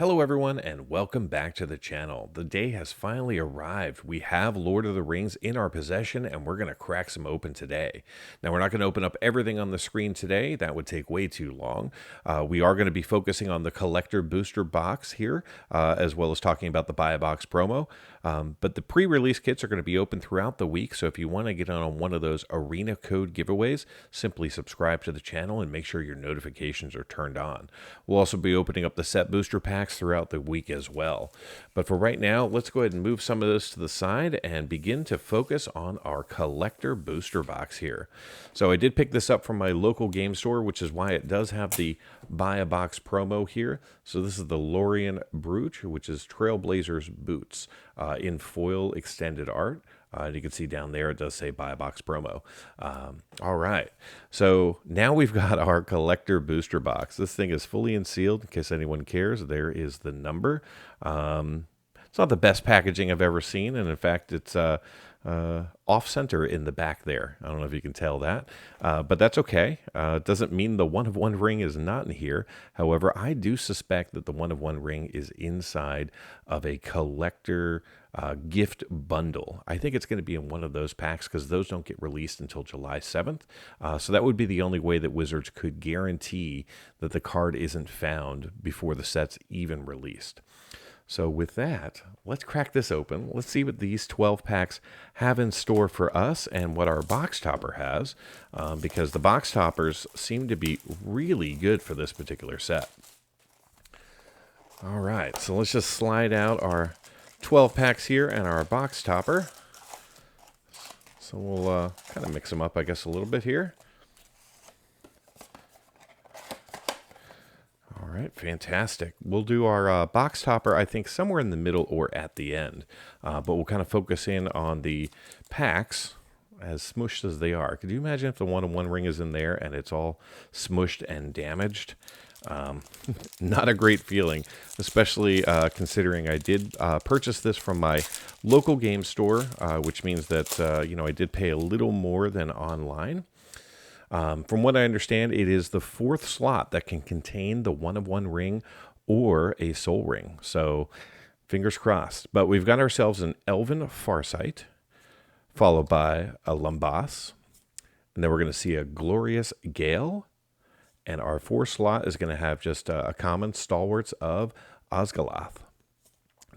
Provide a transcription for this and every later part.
Hello everyone and welcome back to the channel. The day has finally arrived. We have Lord of the Rings in our possession and we're going to crack some open today. Now we're not going to open up everything on the screen today. That would take way too long. We are going to be focusing on the collector booster box here as well as talking about the buy a box promo. But the pre-release kits are going to be open throughout the week. So if you want to get on one of those arena code giveaways, simply subscribe to the channel and make sure your notifications are turned on. We'll also be opening up the set booster packs throughout the week as well. But for right now, let's go ahead and move some of this to the side and begin to focus on our collector booster box here. So I did pick this up from my local game store, which is why it does have the buy a box promo here. So this is the Lorien Brooch, which is Trailblazers boots in foil extended art. And you can see down there, it does say buy a box promo. All right. So now we've got our collector booster box. This thing is fully unsealed in case anyone cares. There is the number. It's not the best packaging I've ever seen. And in fact, it's off center in the back there. I don't know if you can tell that, but that's okay. It doesn't mean the one of one ring is not in here. However, I do suspect that the one of one ring is inside of a collector gift bundle. I think it's going to be in one of those packs because those don't get released until July 7th. So that would be the only way that Wizards could guarantee that the card isn't found before the set's even released. So with that, let's crack this open. Let's see what these 12 packs have in store for us and what our box topper has, because the box toppers seem to be really good for this particular set. All right, so let's just slide out our 12 packs here and our box topper. So we'll kind of mix them up, I guess, a little bit here. All right, fantastic. We'll do our box topper, I think, somewhere in the middle or at the end. But we'll kind of focus in on the packs, as smushed as they are. Could you imagine if the one-on-one ring is in there and it's all smushed and damaged? Not a great feeling, especially considering I did purchase this from my local game store, which means that, I did pay a little more than online. From what I understand, it is the fourth slot that can contain the one-of-one ring or a soul ring. So, fingers crossed. But we've got ourselves an Elven Farsight, followed by a Lambas. And then we're going to see a Glorious Gale. And our fourth slot is going to have just a common Stalwarts of Osgalath.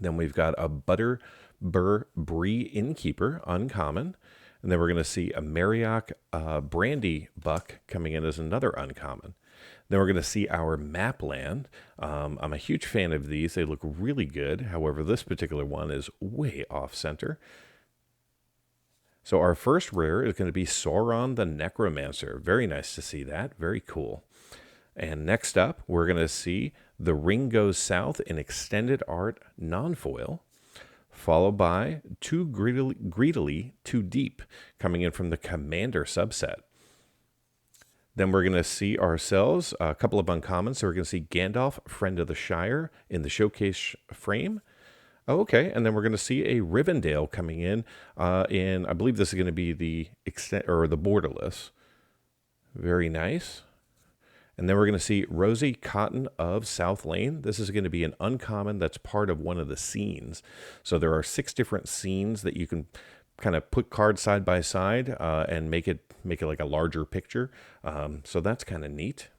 Then we've got a Butter Burr Bree Innkeeper, uncommon. And then we're going to see a Marioc Brandy Buck coming in as another uncommon. Then we're going to see our Mapland. I'm a huge fan of these. They look really good. However, this particular one is way off center. So our first rare is going to be Sauron the Necromancer. Very nice to see that. Very cool. And next up, we're going to see The Ring Goes South in extended art non-foil, followed by Too Greedily, Too Deep, coming in from the Commander subset. Then we're going to see ourselves a couple of uncommons. So we're going to see Gandalf, Friend of the Shire, in the showcase frame. Okay, and then we're going to see a Rivendell coming in, I believe this is going to be the borderless. Very nice. And then we're going to see Rosie Cotton of South Lane. This is going to be an uncommon that's part of one of the scenes. So there are 6 different scenes that you can kind of put cards side by side and make it like a larger picture. So that's kind of neat.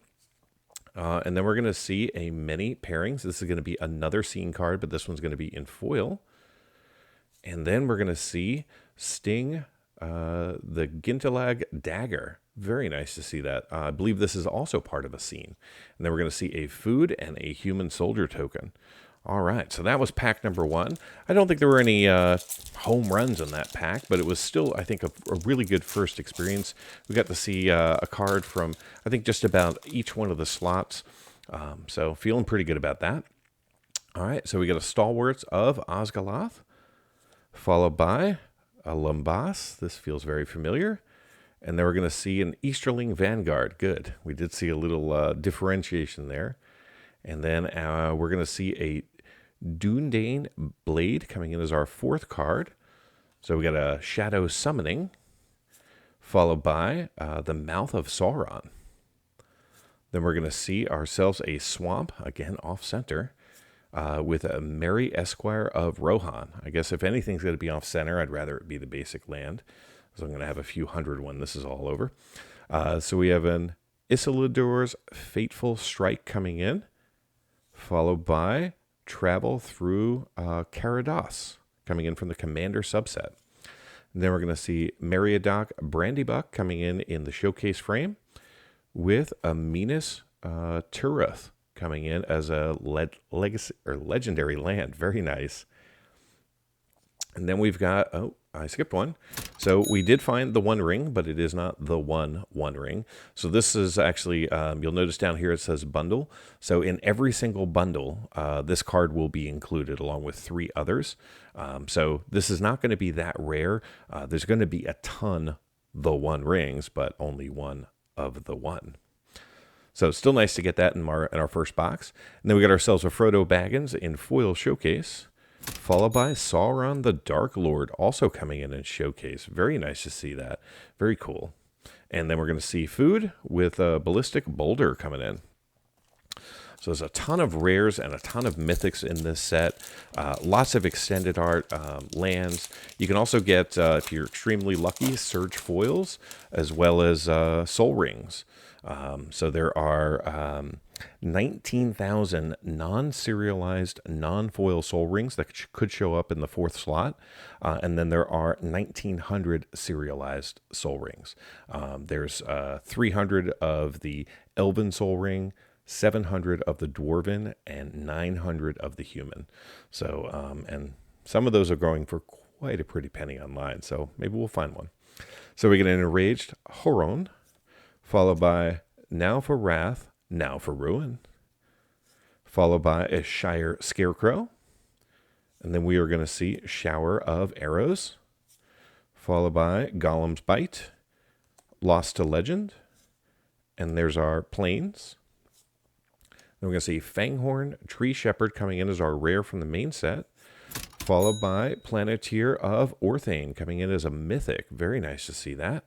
And then we're going to see a many pairings. This is going to be another scene card, but this one's going to be in foil. And then we're going to see Sting, the Gintalag Dagger. Very nice to see that. I believe this is also part of a scene. And then we're going to see a food and a human soldier token. All right, so that was pack number 1. I don't think there were any home runs in that pack, but it was still, I think, a really good first experience. We got to see a card from, I think, just about each one of the slots. So feeling pretty good about that. All right, so we got a Stalwarts of Osgalath, followed by a Lambas. This feels very familiar. And then we're going to see an Easterling Vanguard. Good. We did see a little differentiation there. And then we're going to see a Dúnedain Blade coming in as our 4th card. So we got a Shadow Summoning, followed by the Mouth of Sauron. Then we're going to see ourselves a Swamp, again off center, with a Merry Esquire of Rohan. I guess if anything's going to be off center, I'd rather it be the basic land. So I'm going to have a few hundred when this is all over. So we have an Isildur's Fateful Strike coming in, followed by Travel Through Carados coming in from the Commander subset. And then we're going to see Meriadoc Brandybuck coming in the showcase frame with a Minas Tirith coming in as a legacy or legendary land. Very nice. And then we've got, oh, I skipped one. So we did find the One Ring, but it is not the One Ring. So this is actually, you'll notice down here it says bundle. So in every single bundle, this card will be included along with 3 others. So this is not going to be that rare. There's going to be a ton the One Rings, but only one of the one. So it's still nice to get that in our first box. And then we got ourselves a Frodo Baggins in foil showcase, followed by Sauron the Dark Lord also coming in showcase. Very nice to see that. Very cool. And then we're going to see food with a Ballistic Boulder coming in. So there's a ton of rares and a ton of mythics in this set. Lots of extended art, lands. You can also get, if you're extremely lucky, Surge Foils, as well as Soul Rings. So there are 19,000 non-serialized, non-foil Soul Rings that could show up in the 4th slot. And then there are 1,900 serialized Soul Rings. There's 300 of the Elven Soul Ring, 700 of the Dwarven, and 900 of the Human. So, and some of those are going for quite a pretty penny online. So maybe we'll find one. So we get an Enraged Horon, followed by Now for Wrath, Now for Ruin, followed by a Shire Scarecrow. And then we are going to see Shower of Arrows, followed by Golem's Bite, Lost to Legend, and there's our Plains. Then we're going to see Fanghorn Tree Shepherd coming in as our rare from the main set, followed by Planeteer of Orthanc coming in as a mythic. Very nice to see that.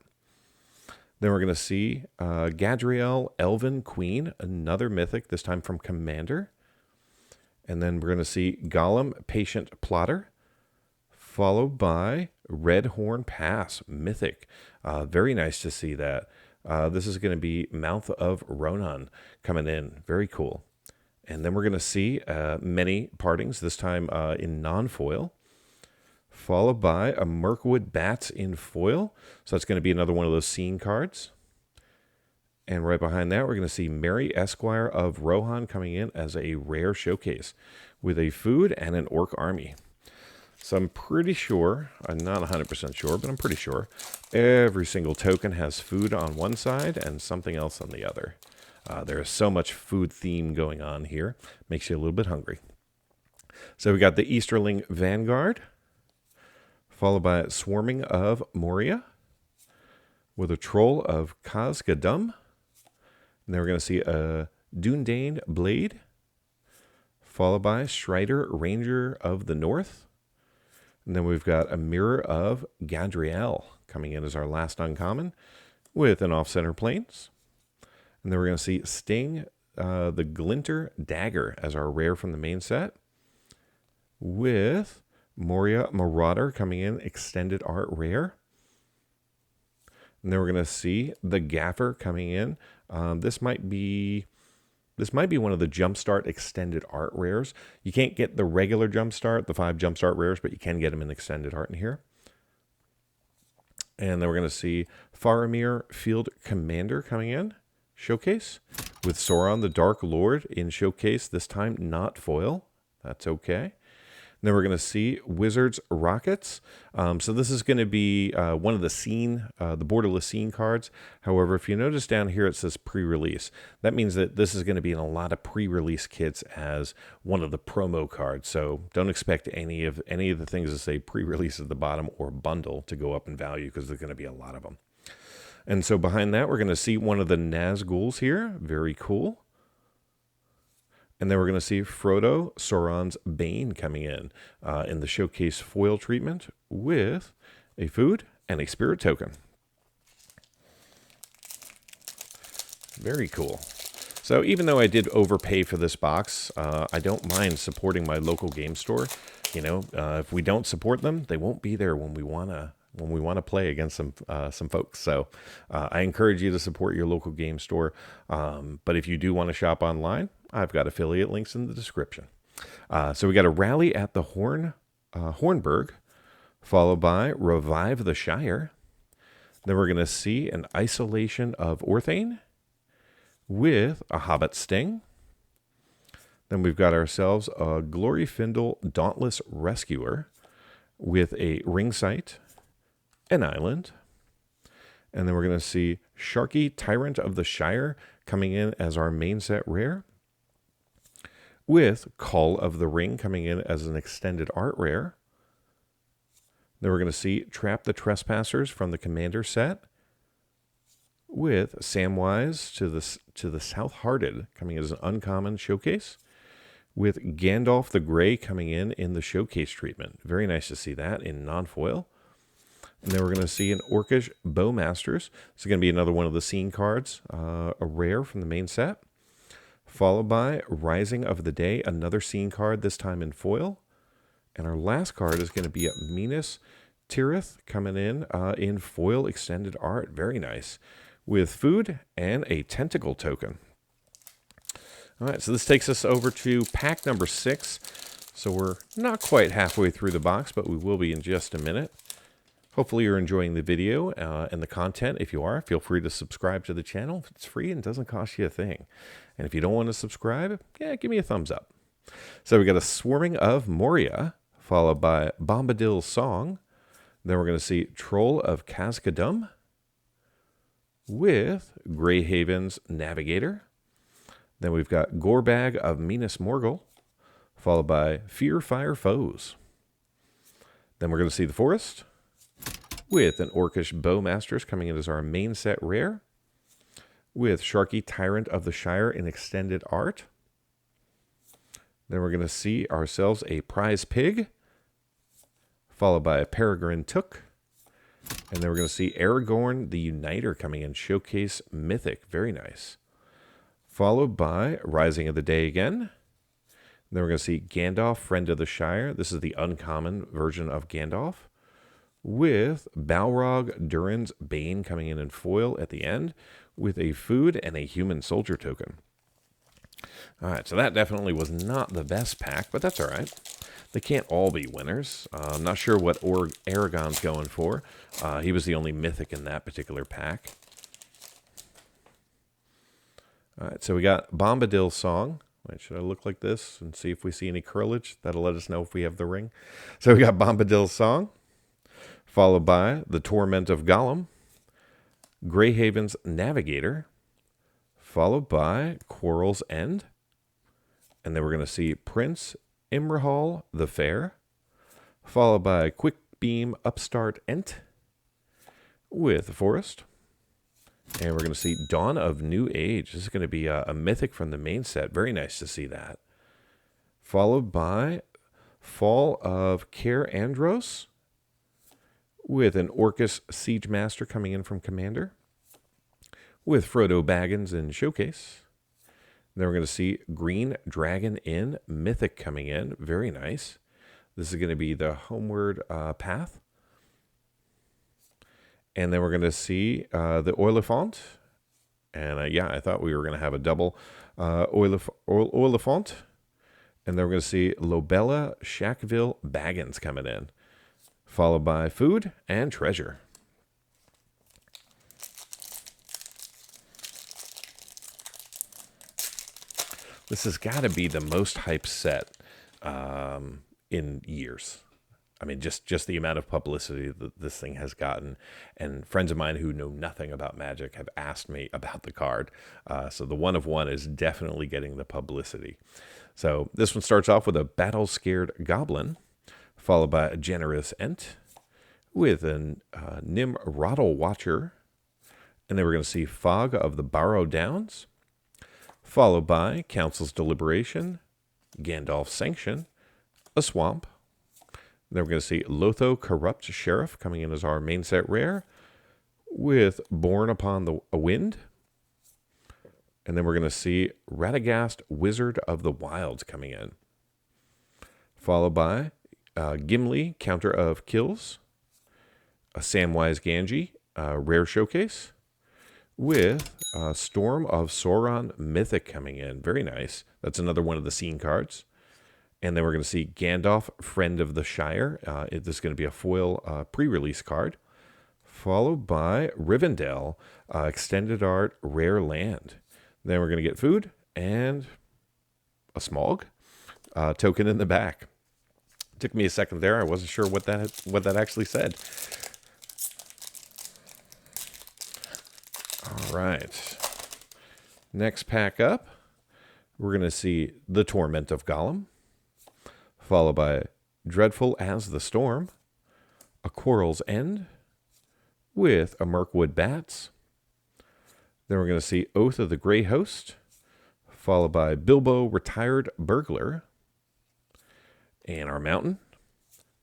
Then we're going to see Gadriel Elven Queen, another mythic, this time from Commander. And then we're going to see Golem Patient Plotter, followed by Redhorn Pass, mythic. Very nice to see that. This is going to be Mouth of Ronan coming in. Very cool. And then we're going to see many partings, this time in non-foil, followed by a Mirkwood Bats in foil. So that's going to be another one of those scene cards. And right behind that, we're going to see Merry Esquire of Rohan coming in as a rare showcase with a food and an orc army. So I'm pretty sure, I'm not 100% sure, but I'm pretty sure every single token has food on one side and something else on the other. There is so much food theme going on here. Makes you a little bit hungry. So we got the Easterling Vanguard, followed by Swarming of Moria, with a Troll of Khazgadum. And then we're going to see a Dundane Blade, followed by Strider Ranger of the North. And then we've got a Mirror of Gadriel coming in as our last uncommon with an off-center Plains. And then we're going to see Sting, the Glinter Dagger as our rare from the main set, with Moria Marauder coming in extended art rare. And then we're going to see the Gaffer coming in. This might be one of the Jumpstart extended art rares. You can't get the regular Jumpstart, the 5 Jumpstart rares, but you can get them in extended art in here. And then we're going to see Faramir Field Commander coming in, showcase, with Sauron the Dark Lord in showcase, this time not foil. That's okay. And then we're going to see Wizards Rockets. So this is going to be one of the scene, the borderless scene cards. However, if you notice down here, it says pre-release. That means that this is going to be in a lot of pre-release kits as one of the promo cards. So don't expect any of the things that say pre-release at the bottom or bundle to go up in value, because there's going to be a lot of them. And so behind that, we're going to see one of the Nazguls here. Very cool. And then we're going to see Frodo Sauron's Bane coming in the showcase foil treatment with a food and a spirit token. Very cool. So even though I did overpay for this box, I don't mind supporting my local game store. You know, if we don't support them, they won't be there when we wanna play against some folks. So I encourage you to support your local game store. But if you do want to shop online, I've got affiliate links in the description. So we got a Rally at the Hornburg, followed by Revive the Shire. Then we're going to see an Isolation of Orthane with a Hobbit Sting. Then we've got ourselves a Glorfindel Dauntless Rescuer with a Ring Sight, an Island. And then we're going to see Sharky Tyrant of the Shire coming in as our main set rare, with Call of the Ring coming in as an extended art rare. Then we're going to see Trap the Trespassers from the Commander set, with Samwise to the South-Hearted coming as an uncommon showcase, with Gandalf the Grey coming in the showcase treatment. Very nice to see that in non-foil. And then we're going to see an Orcish Bowmasters. This is going to be another one of the scene cards, a rare from the main set, followed by Rising of the Day, another scene card, this time in foil. And our last card is going to be a Minas Tirith coming in foil extended art. Very nice. With food and a tentacle token. All right, so this takes us over to pack number 6. So we're not quite halfway through the box, but we will be in just a minute. Hopefully you're enjoying the video and the content. If you are, feel free to subscribe to the channel. It's free and doesn't cost you a thing. And if you don't want to subscribe, yeah, give me a thumbs up. So we got a Swarming of Moria, followed by Bombadil's Song. Then we're going to see Troll of Khazad-dûm with Greyhaven's Navigator. Then we've got Gorbag of Minas Morgul, followed by Fear Fire Foes. Then we're going to see the Forest, with an Orcish Bowmasters coming in as our main set rare, with Sharky Tyrant of the Shire in extended art. Then we're going to see ourselves a Prize Pig, followed by a Peregrine Took. And then we're going to see Aragorn the Uniter coming in showcase mythic. Very nice. Followed by Rising of the Day again. Then we're going to see Gandalf, Friend of the Shire. This is the uncommon version of Gandalf, with Balrog Durin's Bane coming in foil at the end, with a food and a human soldier token. All right, so that definitely was not the best pack, but that's all right. They can't all be winners. I'm not sure what Aragon's going for. He was the only mythic in that particular pack. All right, so we got Bombadil's Song. Wait, should I look like this and see if we see any curlage? That'll let us know if we have the ring. So we got Bombadil's Song, followed by The Torment of Gollum, Greyhaven's Navigator, followed by Quarrel's End. And then we're going to see Prince Imrahal the Fair, followed by Quick Beam Upstart Ent with the Forest. And we're going to see Dawn of New Age. This is going to be a mythic from the main set. Very nice to see that. Followed by Fall of Caer Andros with an Orcus Siege Master coming in from Commander, with Frodo Baggins in Showcase. Then we're going to see Green Dragon Inn Mythic coming in. Very nice. This is going to be the Homeward Path. And then we're going to see the Oliphant. And yeah, I thought we were going to have a double Oliphant. And then we're going to see Lobella Shackville Baggins coming in, followed by Food and Treasure. This has got to be the most hyped set in years. I mean, just the amount of publicity that this thing has gotten. And friends of mine who know nothing about Magic have asked me about the card. So the 1 of 1 is definitely getting the publicity. So this one starts off with a Battle-Scared Goblin, followed by a Generous Ent, with a Nimrodal Watcher. And then we're going to see Fog of the Barrow Downs, followed by Council's Deliberation, Gandalf's Sanction, a Swamp. Then we're going to see Lotho Corrupt Sheriff coming in as our main set rare, with Born Upon a Wind. And then we're going to see Radagast, Wizard of the Wilds, coming in. Followed by Gimli, Counter of Kills. A Samwise Gamgee, Rare Showcase. With Storm of Sauron, Mythic, coming in. Very nice. That's another one of the scene cards. And then we're going to see Gandalf, Friend of the Shire. This is going to be a foil pre-release card. Followed by Rivendell, Extended Art, Rare Land. Then we're going to get food and a Smaug token in the back. Took me a second there. I wasn't sure what that actually said. All right. Next pack up, we're going to see The Torment of Gollum, followed by Dreadful as the Storm, A Quarrel's End, with a Mirkwood Bats. Then we're going to see Oath of the Grey Host, followed by Bilbo, Retired Burglar, and our Mountain,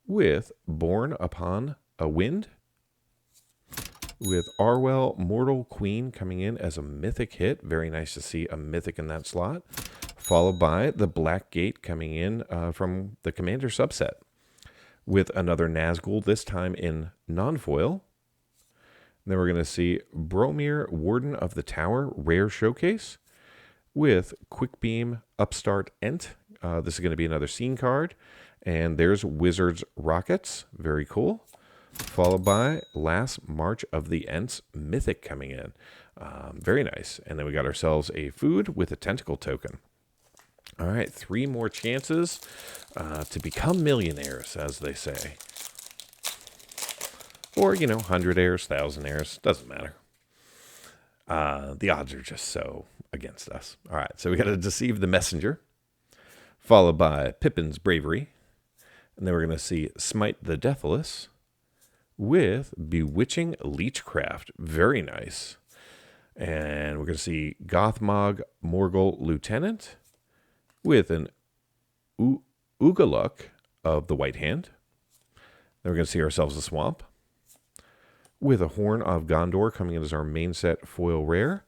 with Born Upon a Wind, with Arwell, Mortal Queen, coming in as a mythic hit. Very nice to see a mythic in that slot. Followed by the Black Gate, coming in from the Commander subset, with another Nazgul, this time in non-foil. Then we're going to see Boromir, Warden of the Tower, Rare Showcase, with Quick Beam, Upstart Ent. This is going to be another scene card. And there's Wizard's Rockets. Very cool. Followed by Last March of the Ents, Mythic, coming in. Very nice. And then we got ourselves a food with a tentacle token. All right, 3 more chances to become millionaires, as they say. Or, 100 heirs, 1,000 heirs, doesn't matter. The odds are just so against us. All right, so we got to Deceive the Messenger, followed by Pippin's Bravery. And then we're going to see Smite the Deathless with Bewitching Leechcraft. Very nice. And we're going to see Gothmog, Morgul Lieutenant with an Ugaluk of the White Hand. Then we're going to see ourselves a Swamp with a Horn of Gondor coming in as our main set foil rare,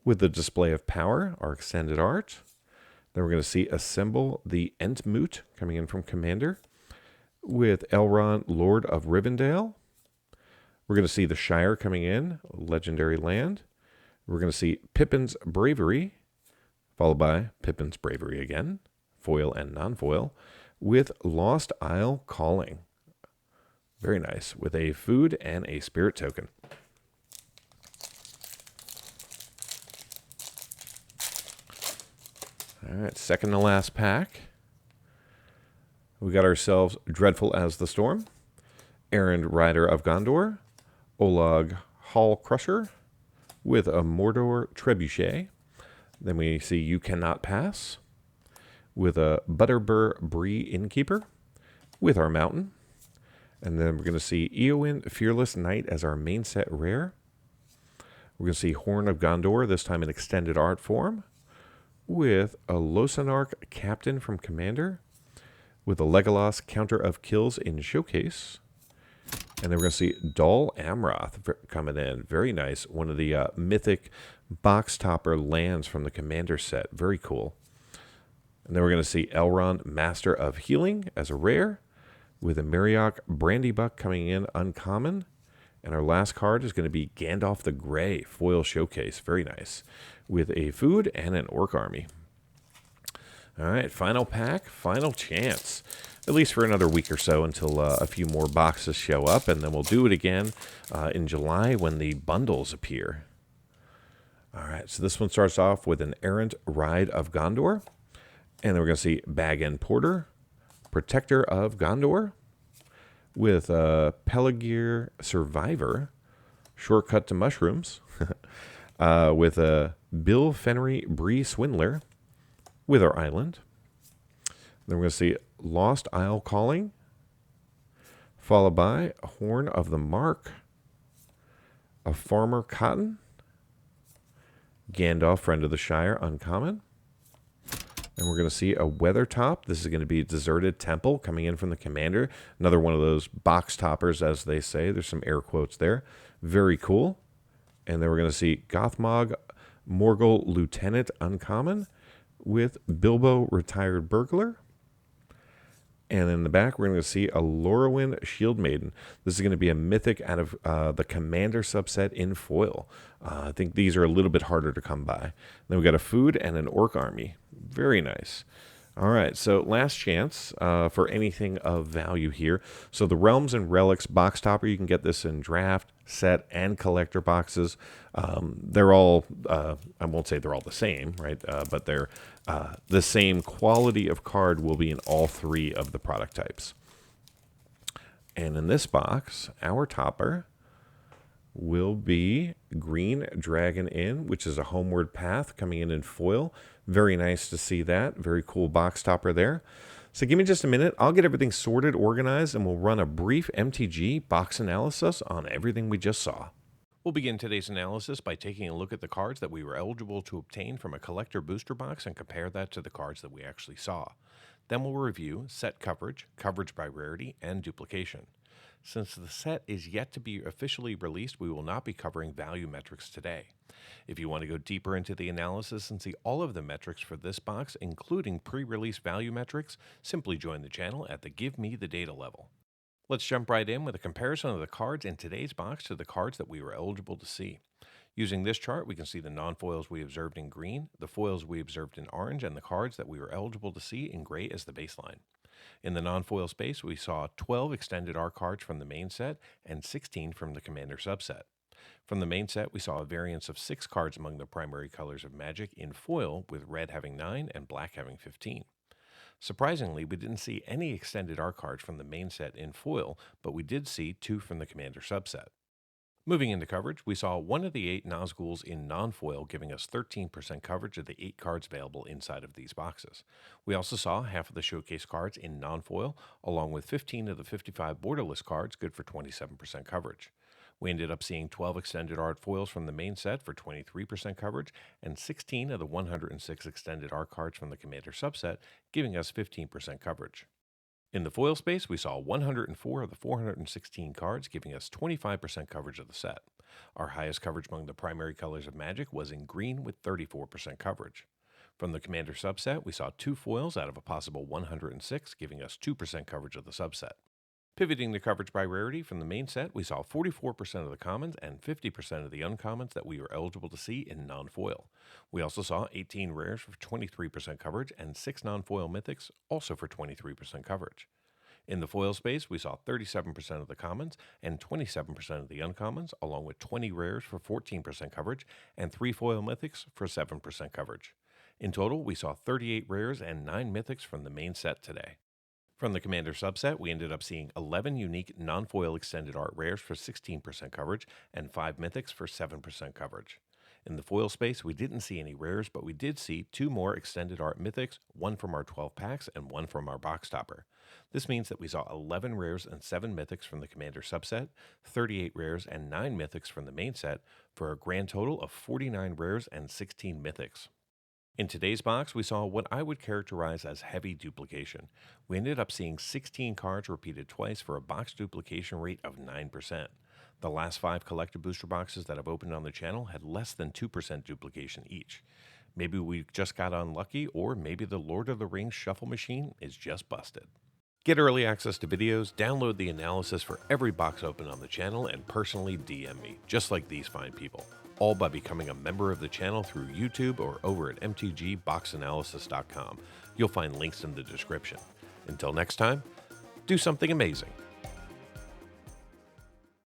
with the Display of Power, our extended art. Then we're going to see Assemble the Entmoot coming in from Commander, with Elrond, Lord of Rivendell. We're going to see the Shire coming in, Legendary Land. We're going to see Pippin's Bravery, followed by Pippin's Bravery again, foil and non-foil, with Lost Isle Calling. Very nice, with a food and a spirit token. All right, second to last pack. We got ourselves Dreadful as the Storm, Errand Rider of Gondor, Olag Hall Crusher, with a Mordor Trebuchet. Then we see You Cannot Pass, with a Butterbur Bree Innkeeper, with our Mountain. And then we're going to see Eowyn, Fearless Knight, as our main set rare. We're going to see Horn of Gondor, this time in extended art form, with a Losanark Captain from Commander, with a Legolas, Counter of Kills in Showcase. And then we're going to see Dol Amroth coming in. Very nice. One of the mythic box topper lands from the Commander set. Very cool. And then we're going to see Elrond, Master of Healing, as a rare, with a Marioc Brandybuck coming in uncommon. And our last card is going to be Gandalf the Grey, foil showcase. Very nice. With a food and an orc army. All right, final pack, final chance. At least for another week or so until a few more boxes show up. And then we'll do it again in July when the bundles appear. All right, so this one starts off with an Errant Ride of Gondor. And then we're going to see Bag and Porter, Protector of Gondor, with Pelargir Survivor, Shortcut to Mushrooms, with a Bill Fenry Bree Swindler, with our island. Then we're going to see Lost Isle Calling, followed by Horn of the Mark, a Farmer Cotton, Gandalf, Friend of the Shire, uncommon. And we're going to see a Weathertop. This is going to be Deserted Temple coming in from the Commander. Another one of those box toppers, as they say. There's some air quotes there. Very cool. And then we're going to see Gothmog, Morgul Lieutenant Uncommon with Bilbo Retired Burglar. And in the back, we're going to see a Lorwyn Shield Maiden. This is going to be a mythic out of the Commander subset in foil. I think these are a little bit harder to come by. Then we got a Food and an Orc Army. Very nice. All right, so last chance for anything of value here. So the Realms and Relics box topper, you can get this in draft, set, and collector boxes. They're all, I won't say they're all the same, right? But they're the same quality of card will be in all three of the product types. And in this box, our topper will be Green Dragon Inn, which is a Homeward Path coming in foil. Very nice to see that. Very cool box topper there. So give me just a minute. I'll get everything sorted, organized, and we'll run a brief MTG box analysis on everything we just saw. We'll begin today's analysis by taking a look at the cards that we were eligible to obtain from a collector booster box and compare that to the cards that we actually saw. Then we'll review set coverage, coverage by rarity, and duplication. Since the set is yet to be officially released, we will not be covering value metrics today. If you want to go deeper into the analysis and see all of the metrics for this box, including pre-release value metrics, simply join the channel at the Give Me the Data level. Let's jump right in with a comparison of the cards in today's box to the cards that we were eligible to see. Using this chart, we can see the non-foils we observed in green, the foils we observed in orange, and the cards that we were eligible to see in gray as the baseline. In the non-foil space, we saw 12 extended art cards from the main set and 16 from the Commander subset. From the main set, we saw a variance of 6 cards among the primary colors of Magic in foil, with red having 9 and black having 15. Surprisingly, we didn't see any extended art cards from the main set in foil, but we did see 2 from the Commander subset. Moving into coverage, we saw 1 of the 8 Nazguls in non-foil, giving us 13% coverage of the 8 cards available inside of these boxes. We also saw half of the showcase cards in non-foil, along with 15 of the 55 borderless cards, good for 27% coverage. We ended up seeing 12 extended art foils from the main set for 23% coverage, and 16 of the 106 extended art cards from the Commander subset, giving us 15% coverage. In the foil space, we saw 104 of the 416 cards, giving us 25% coverage of the set. Our highest coverage among the primary colors of Magic was in green with 34% coverage. From the Commander subset, we saw 2 foils out of a possible 106, giving us 2% coverage of the subset. Pivoting to coverage by rarity, from the main set, we saw 44% of the commons and 50% of the uncommons that we were eligible to see in non-foil. We also saw 18 rares for 23% coverage and 6 non-foil mythics, also for 23% coverage. In the foil space, we saw 37% of the commons and 27% of the uncommons, along with 20 rares for 14% coverage and 3 foil mythics for 7% coverage. In total, we saw 38 rares and 9 mythics from the main set today. From the Commander subset, we ended up seeing 11 unique non-foil extended art rares for 16% coverage and 5 mythics for 7% coverage. In the foil space, we didn't see any rares, but we did see 2 more extended art mythics, 1 from our 12 packs and 1 from our box topper. This means that we saw 11 rares and 7 mythics from the Commander subset, 38 rares and 9 mythics from the main set, for a grand total of 49 rares and 16 mythics. In today's box, we saw what I would characterize as heavy duplication. We ended up seeing 16 cards repeated twice for a box duplication rate of 9%. The last 5 collector booster boxes that I've opened on the channel had less than 2% duplication each. Maybe we just got unlucky, or maybe the Lord of the Rings shuffle machine is just busted. Get early access to videos, download the analysis for every box open on the channel, and personally DM me, just like these fine people, all by becoming a member of the channel through YouTube or over at mtgboxanalysis.com. You'll find links in the description. Until next time, do something amazing.